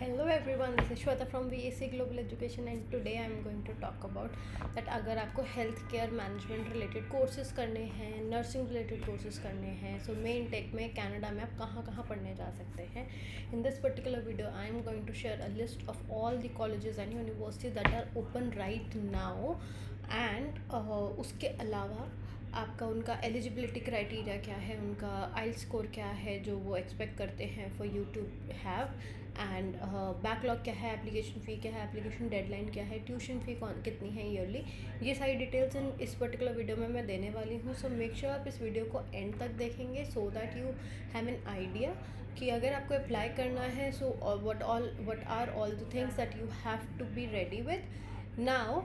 Hello everyone, this is Shweta from VAC Global Education and today I am going to talk about that अगर आपको health care management related courses करने हैं, nursing related courses करने हैं, so मेन टेक में कनाडा में आप कहाँ कहाँ पढ़ने जा सकते हैं. In this particular video I am going to share a list of all the colleges and universities that are open right now and उसके अलावा आपका उनका एलिजिबिलिटी क्राइटेरिया क्या है, उनका आइल स्कोर क्या है जो वो एक्सपेक्ट करते हैं for you to have, and backlog क्या है, एप्लीकेशन फ़ी क्या है, एप्लीकेशन डेडलाइन क्या है, ट्यूशन फ़ी कौन कितनी है ईयरली. ये सारी डिटेल्स इन इस पर्टिकुलर वीडियो में मैं देने वाली हूँ. सो मेक श्योर आप इस वीडियो को एंड तक देखेंगे so that you have an idea कि अगर आपको अप्लाई करना है so what are all the things that you have to be ready with now.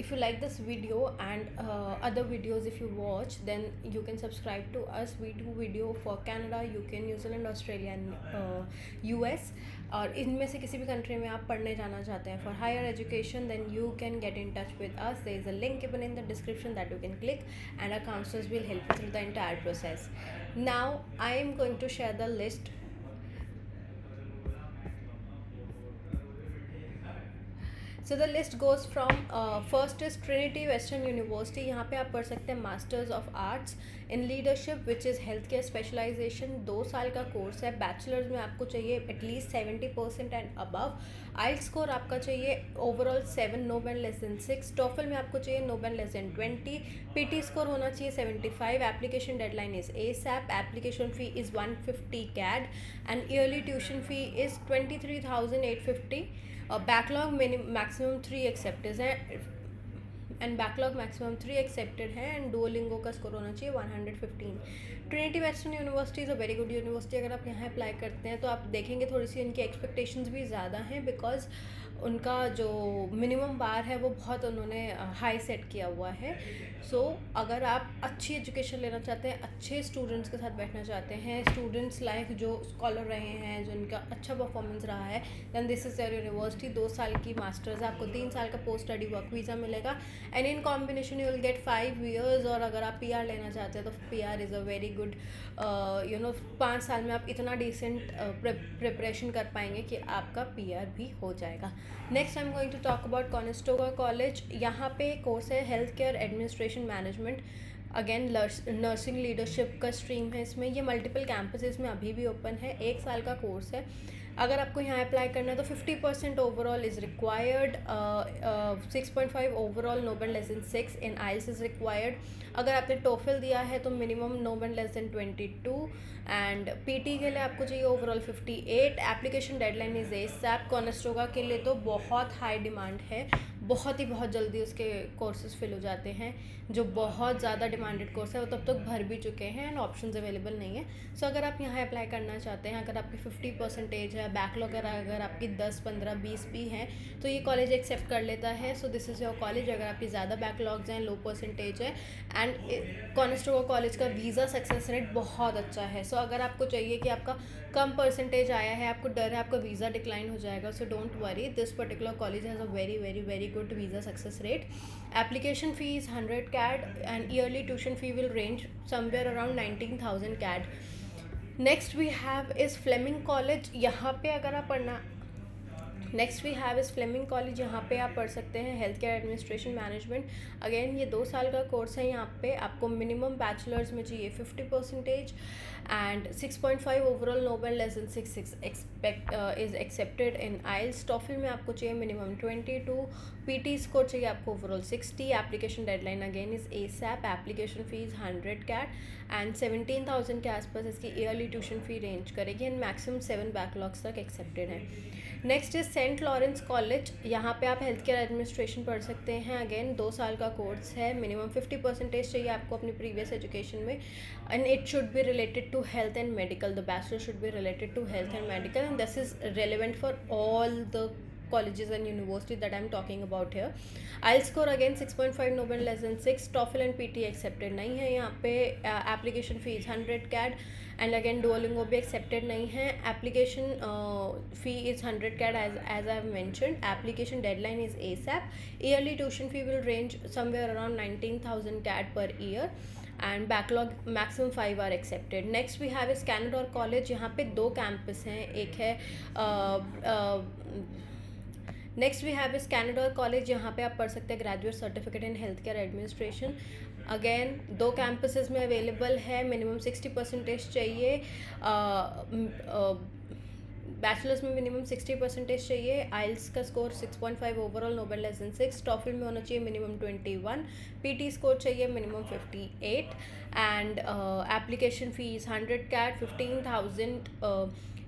If you like this video and other videos if you watch, then you can subscribe to us. We do video for Canada, UK, New Zealand, Australia and US. और इनमें से किसी भी country में आप पढ़ने जाना चाहते हैं for higher education, then you can get in touch with us. There is a link given in the description that you can click and our counsellors will help you through the entire process. Now I am going to share the list. So the list goes from first is Trinity Western University. यहाँ पे आप पढ़ सकते हैं masters of arts in leadership which is health care specialisation. 2 साल का course है. Bachelors में आपको चाहिए एटलीस्ट 70% एंड अबव. आइल स्कोर आपका चाहिए overall 7, no band less than 6. TOEFL में आपको चाहिए no band less than 20. PT score होना चाहिए 75. Application deadline is ASAP. Application fee is 150 CAD and yearly tuition fee is 23,850. Backlog maximum 3 accepted है and backlog maximum 3 accepted है and Duolingo का score होना चाहिए 115. Trinity Western university is a very good university. अगर आप यहाँ apply करते हैं तो आप देखेंगे थोड़ी सी इनकी एक्सपेक्टेशंस भी ज़्यादा हैं बिकॉज उनका जो मिनिमम बार है वो बहुत उन्होंने हाई सेट किया हुआ है. सो अगर आप अच्छी एजुकेशन लेना चाहते हैं, अच्छे स्टूडेंट्स के साथ बैठना चाहते हैं, स्टूडेंट्स लाइक जो स्कॉलर रहे हैं, जो उनका अच्छा परफॉर्मेंस रहा है, then this is your university. 2 साल की मास्टर्स है, आपको 3 साल का पोस्ट स्टडी वर्क वीज़ा मिलेगा and in combination you will get 5 years. और अगर आप PR लेना चाहते हैं तो PR is a very good 5 साल में आप इतना डिसेंट प्रिपरेशन कर पाएंगे कि आपका PR भी हो जाएगा. Next I am going to talk about Conestoga college. यहाँ पे कोर्स है health care administration management. Again nursing leadership का स्ट्रीम है इसमें. ये मल्टीपल कैंपसेस में अभी भी ओपन है. 1 साल का कोर्स है. अगर आपको यहाँ अप्लाई करना है तो 50% overall is required. 6.5 overall, no band less than 6 in IELTS is required. अगर आपने टोफिल दिया है तो minimum no band less than 22 and PT के लिए आपको चाहिए overall 58. Application deadline is ASAP. Conestoga के लिए तो बहुत हाई डिमांड है, बहुत जल्दी उसके कोर्सेज फिल हो जाते हैं. जो बहुत ज़्यादा डिमांडेड कोर्स है वो तब तक भर भी चुके हैं एंड ऑप्शंस अवेलेबल नहीं है. सो अगर आप यहाँ अप्लाई करना चाहते हैं, अगर आपकी 50% है, बैकलॉग अगर आपकी 10, 15, 20 भी हैं तो ये कॉलेज एक्सेप्ट कर लेता है. सो दिस इज़ योर कॉलेज. अगर आपकी ज़्यादा बैकलॉग्स हैं, लो परसेंटेज है एंड कॉनेस्टोगा कॉलेज का वीज़ा सक्सेस रेट बहुत अच्छा है. सो अगर आपको चाहिए कि आपका कम परसेंटेज आया है, आपको डर है आपका वीज़ा डिक्लाइन हो जाएगा, so don't worry. This particular college has a very good visa success rate. Application fee is 100 CAD and yearly tuition fee will range somewhere around 19,000 CAD. Next we have is Fleming College. यहाँ पे अगर आप पढ़ना next we have is Fleming college. यहाँ पे आप पढ़ सकते हैं health care administration management. Again ये 2 साल का कोर्स है. यहाँ पे आपको मिनिमम बैचलर्स में चाहिए 50% and 6.5 overall, no band less than 6 is accepted in IELTS. TOEFL में आपको चाहिए मिनिमम 22. PT स्कोर चाहिए आपको overall 60. Application deadline again is ASAP. Application fees 100 CAD and 17,000 के आसपास इसकी ईयरली ट्यूशन फ़ी रेंज करेगी एंड मैक्सिमम 7 बैकलॉग्स तक एक्सेप्टेड है. Next is Saint Lawrence college. यहाँ पे आप हेल्थ केयर एडमिनिस्ट्रेशन पढ़ सकते हैं. अगेन 2 साल का कोर्स है. मिनिमम 50% चाहिए आपको अपनी प्रीवियस एजुकेशन में and it should be related to health and medical. The bachelor should be related to health and medical and this is relevant for all the colleges and university that I'm talking about here. IELTS score again 6.5, no band less than 6. TOEFL and PT accepted नहीं है यहाँ पे. Application fees 100 CAD and again Duolingo भी accepted नहीं है. Application fee is 100 CAD as I have mentioned. Application deadline is ASAP. Yearly tuition fee will range somewhere around 19,000 CAD per year. And backlog maximum 5 are accepted. Next we have is Canadore college. यहाँ पे 2 campus हैं. एक है next we have is Canadore college. यहाँ पे आप पढ़ सकते हैं graduate certificate in health care administration. Again 2 campuses में अवेलेबल है. मिनिमम 60% चाहिए. बैचलर्स में मिनिमम 60% चाहिए. आइल्स का score 6.5 overall, no less than 6. TOEFL में होना चाहिए मिनिमम 21. पीटी स्कोर चाहिए minimum 58. And application fees 100 CAD 15,000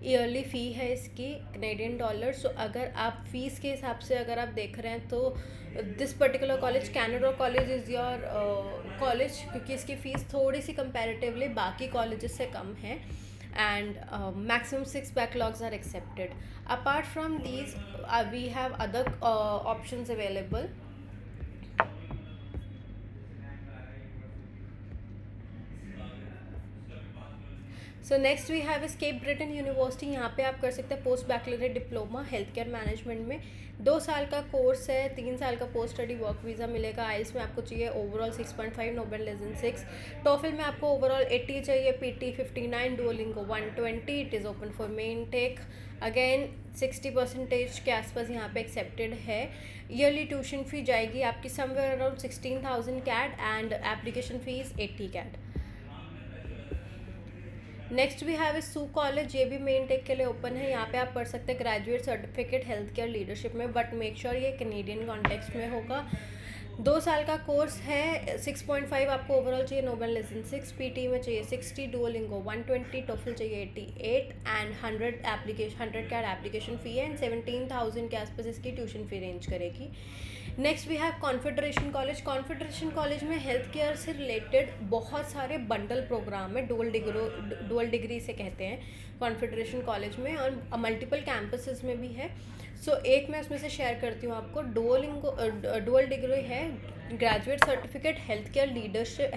yearly fee है इसकी कैनेडियन डॉलर. सो अगर आप फ़ीस के हिसाब से अगर आप देख रहे हैं तो this particular college Canadore college is your college, क्योंकि इसकी फ़ीस थोड़ी सी कंपैरेटिवली बाकी कॉलेजेस से कम है. And maximum 6 backlogs are accepted. Apart from these, we have other options available. So next we have Cape Breton University. यहाँ पे आप कर सकते हैं post bachelor diploma health care management में. 2 साल का कोर्स है. 3 साल का पोस्ट स्टडी वर्क वीज़ा मिलेगा. आइल्स में आपको चाहिए overall 6.5, no less than 6. TOEFL में आपको ओवरऑल 80 चाहिए. PT 59, Duolingo 120. It is open for main take. Again 60% के आसपास यहाँ पे एक्सेप्टेड है. ईयरली ट्यूशन फ़ी जाएगी आपकी somewhere around 16,000 CAD and application fees 80 CAD. Next we have सू कॉलेज. ये भी मेन टेक के लिए ओपन है. यहाँ पे आप पढ़ सकते हैं graduate certificate health care leadership में, बट मेक श्योर ये कैनेडियन कॉन्टेक्स्ट में होगा. 2 साल का कोर्स है. 6.5 आपको ओवरऑल चाहिए, नो लेस देन 6. पीटी में चाहिए 60, डुओलिंगो 120, टोफल चाहिए 88 एंड 100 कैट एप्लीकेशन फ़ी है एंड 17,000 के आसपास इसकी ट्यूशन फ़ी रेंज करेगी. Next we have Confederation college. Confederation college में हेल्थ केयर से रिलेटेड बहुत सारे बंडल प्रोग्राम है. डुअल डिग्री से कहते हैं कॉन्फेडरेशन कॉलेज में, और मल्टीपल कैंपसेस में भी है. सो एक मैं उसमें से शेयर करती हूँ आपको. डुअल डिग्री है graduate certificate health care leadership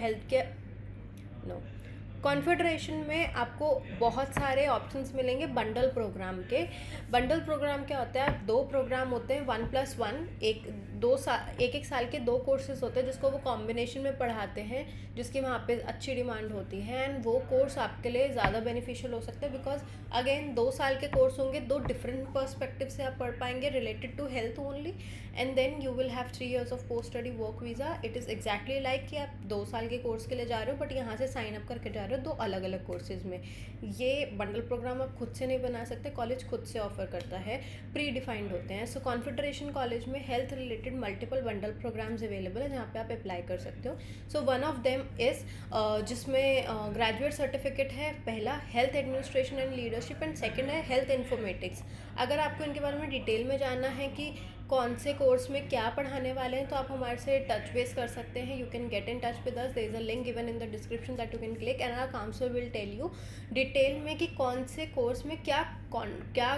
confederation में आपको बहुत सारे ऑप्शंस मिलेंगे बंडल प्रोग्राम के. बंडल प्रोग्राम क्या होता है? 2 प्रोग्राम होते हैं 1+1. एक साल के 2 कोर्सेज होते हैं जिसको वो कॉम्बिनेशन में पढ़ाते हैं, जिसकी वहाँ पे अच्छी डिमांड होती है. एंड वो कोर्स आपके लिए ज़्यादा बेनिफिशियल हो सकता है बिकॉज अगेन 2 साल के कोर्स होंगे. 2 डिफरेंट पर्सपेक्टिव से आप पढ़ पाएंगे related to health only. And then you will have 3 years of post study work visa. It is exactly like कि आप 2 साल के कोर्स के लिए जा रहे हो, बट यहाँ से साइन अप करके जा रहे हो 2 अलग अलग कोर्सेज में. ये बंडल प्रोग्राम आप खुद से नहीं बना सकते, कॉलेज खुद से ऑफर करता है, प्री डिफाइंड होते हैं. सो कॉन्फेडरेशन कॉलेज में health related multiple bundle programs available है जहाँ पे आप अप्लाई कर सकते हो. So one of them is जिसमें ग्रेजुएट सर्टिफिकेट है पहला health administration and leadership, and second है हेल्थ इन्फॉर्मेटिक्स. अगर आपको इनके बारे में डिटेल में जानना है कि कौन से कोर्स में क्या पढ़ाने वाले हैं तो आप हमारे से टच बेस कर सकते हैं. You can get in touch with us. There is a link given in the description that you can click and our counsellor will tell you detail में कि कौन से कोर्स में क्या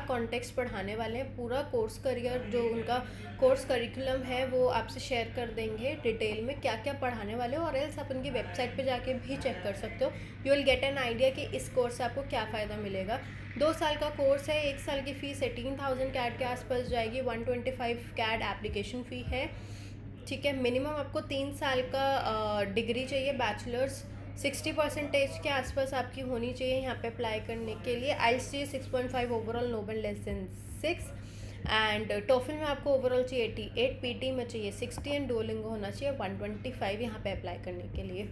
कॉन्टेक्स्ट पढ़ाने वाले हैं. पूरा कोर्स करियर जो उनका कोर्स करिकुलम है वो आपसे शेयर कर देंगे डिटेल में क्या क्या पढ़ाने वाले हो, और एल्स आप उनकी वेबसाइट पे जाके भी चेक कर सकते हो. You will get an idea कि इस कोर्स से आपको क्या फ़ायदा मिलेगा. 2 साल का कोर्स है. 1 साल की फ़ीस 18,000 कैट के आसपास जाएगी. 125 कैट एप्लीकेशन फ़ी है. ठीक है. मिनिमम आपको 3 साल का डिग्री चाहिए बैचलर्स. 60% के आसपास आपकी होनी चाहिए यहाँ पे अप्लाई करने के लिए. आइल्स चाहिए 6.5 overall, no less than 6. And TOEFL में आपको ओवरऑल चाहिए 88. पीटी में चाहिए 60 एंड डुओलिंगो होना चाहिए 125 यहाँ पे अप्लाई करने के लिए.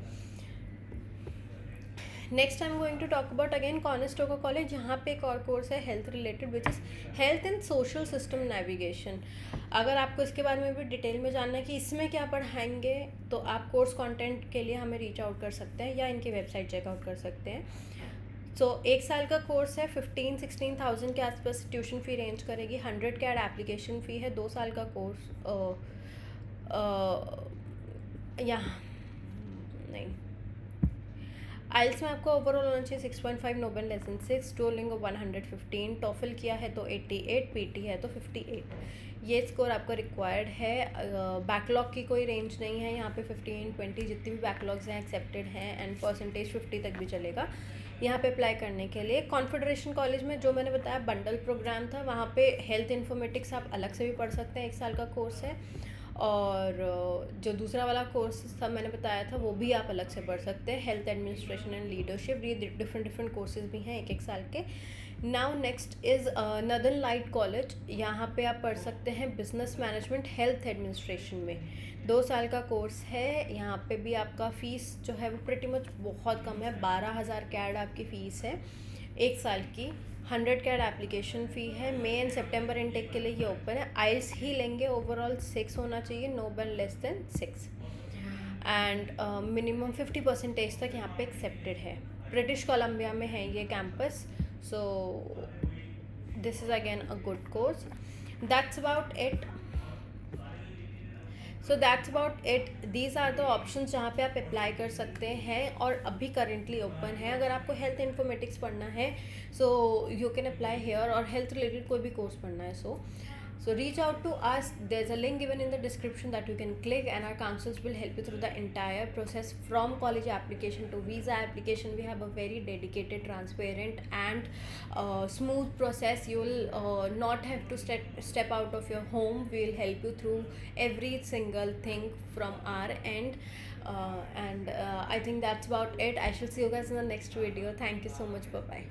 Next I am going to talk about again Conestoga college. यहाँ पे एक और कोर्स है health related which is health and social system navigation. अगर आपको इसके बारे में भी डिटेल में जानना है कि इसमें क्या पढ़ाएंगे तो आप कोर्स कंटेंट के लिए हमें रीच आउट कर सकते हैं या इनकी वेबसाइट चेकआउट कर सकते हैं. सो 1 साल का कोर्स है. 15-16,000 के आसपास ट्यूशन फ़ी रेंज करेगी. 100 कैट एप्लीकेशन फ़ी है. 2 साल का कोर्स यहाँ नहीं. आइल्स में आपको ओवरऑल होना चाहिए 6.5, नो लेस देन 6. डुओलिंगो 115. टॉफल किया है तो 88. पीटी है तो 58. ये स्कोर आपका रिक्वायर्ड है. बैकलॉग की कोई रेंज नहीं है यहाँ पे. 15-20 जितनी भी बैकलॉग्स हैं एक्सेप्टेड हैं एंड परसेंटेज 50 तक भी चलेगा यहाँ पे अप्लाई करने के लिए. कॉन्फेडरेशन कॉलेज में जो मैंने बताया बंडल प्रोग्राम था, वहाँ पे हेल्थ इन्फॉर्मेटिक्स आप अलग से भी पढ़ सकते हैं. 1 साल का कोर्स है. और जो दूसरा वाला कोर्स था मैंने बताया था वो भी आप अलग से पढ़ सकते हैं, हेल्थ एडमिनिस्ट्रेशन एंड लीडरशिप। ये डिफरेंट डिफरेंट कोर्सेज भी हैं एक एक साल के। Now next is northern light college. यहाँ पे आप पढ़ सकते हैं बिजनेस मैनेजमेंट हेल्थ एडमिनिस्ट्रेशन में, 2 साल का कोर्स है। यहाँ पे भी आपका फ़ीस जो है वो प्रिटी मच बहुत कम है, 12,000 कैड आपकी फ़ीस है 1 साल की। 100 कैड एप्लीकेशन फ़ी है। मई एंड सितंबर इनटेक के लिए ये ओपन है। आइल्स ही लेंगे, ओवरऑल 6 होना चाहिए, no band less than 6, and minimum 50% तक यहाँ पे एक्सेप्टेड है। ब्रिटिश कोलंबिया में है ये campus, so this is again a good course. That's about it. So that's about it. These are the option जहाँ पे आप अप्लाई कर सकते हैं और अभी करेंटली ओपन है। अगर आपको हेल्थ इन्फॉर्मेटिक्स पढ़ना है so you can apply hair, और हेल्थ रिलेटेड कोई भी कोर्स पढ़ना है so reach out to us. There's a link given in the description that you can click, and our counselors will help you through the entire process from college application to visa application. We have a very dedicated, transparent and smooth process. You will not have to step out of your home. We will help you through every single thing from our end. And I think that's about it. I shall see you guys in the next video. Thank you so much. Bye bye.